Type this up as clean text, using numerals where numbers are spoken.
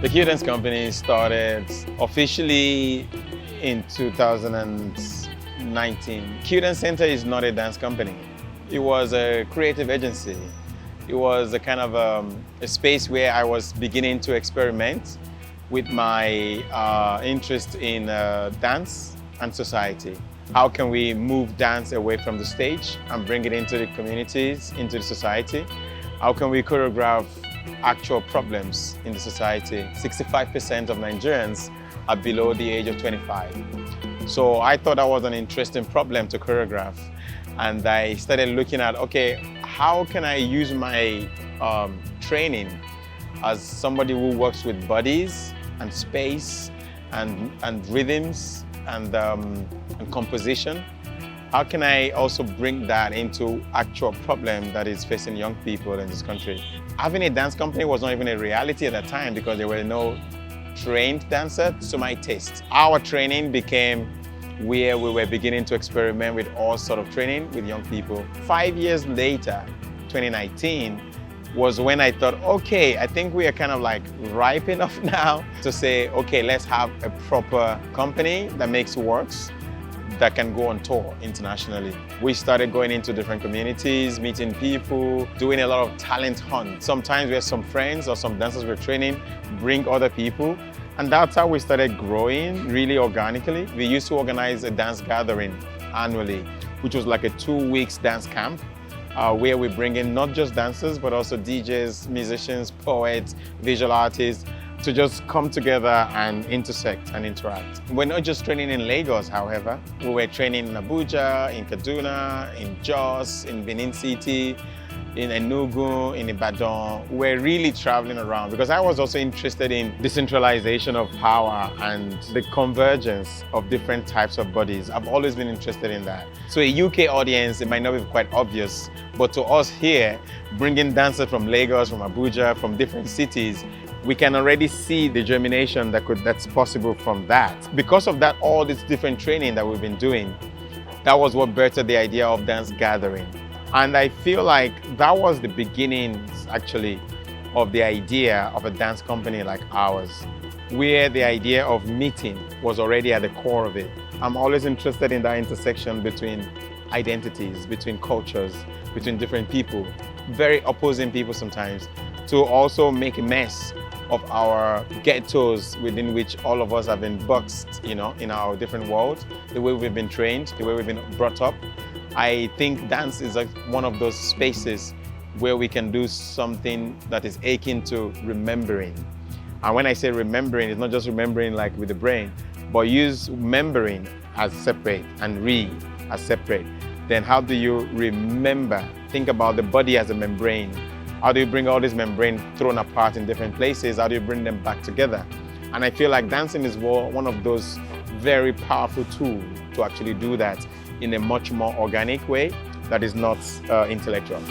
The QDance Company started officially in 2019. QDance Center is not a dance company. It was a creative agency. It was a kind of a space where I was beginning to experiment with my interest in dance and society. How can we move dance away from the stage and bring it into the communities, into the society? How can we choreograph actual problems in the society? 65% of Nigerians are below the age of 25. So I thought that was an interesting problem to choreograph. And I started looking at, okay, how can I use my training as somebody who works with bodies and space and rhythms and composition? How can I also bring that into actual problem that is facing young people in this country? Having a dance company was not even a reality at that time because there were no trained dancers to my taste. Our training became where we were beginning to experiment with all sort of training with young people. 5 years later, 2019, was when I thought, okay, I think we are kind of like ripe enough now to say, okay, let's have a proper company that makes works, that can go on tour internationally. We started going into different communities, meeting people, doing a lot of talent hunt. Sometimes we have some friends or some dancers we're training, bring other people. And that's how we started growing really organically. We used to organize a dance gathering annually, which was like a 2 weeks dance camp, where we bring in not just dancers, but also DJs, musicians, poets, visual artists, to just come together and intersect and interact. We're not just training in Lagos, however. We were training in Abuja, in Kaduna, in Jos, in Benin City, in Enugu, in Ibadan. We're really traveling around because I was also interested in decentralization of power and the convergence of different types of bodies. I've always been interested in that. So a UK audience, it might not be quite obvious, but to us here, bringing dancers from Lagos, from Abuja, from different cities, we can already see the germination that's possible from that. Because of that, all this different training that we've been doing, that was what birthed the idea of dance gathering. And I feel like that was the beginnings, actually, of the idea of a dance company like ours, where the idea of meeting was already at the core of it. I'm always interested in that intersection between identities, between cultures, between different people, very opposing people sometimes, to also make a mess of our ghettos within which all of us have been boxed, in our different worlds, the way we've been trained, the way we've been brought up. I think dance is one of those spaces where we can do something that is akin to remembering. And when I say remembering, it's not just remembering like with the brain, but use remembering as separate and as separate. Then how do you remember? Think about the body as a membrane. How do you bring all this membrane thrown apart in different places? How do you bring them back together? And I feel like dancing is one of those very powerful tools to actually do that in a much more organic way that is not intellectual.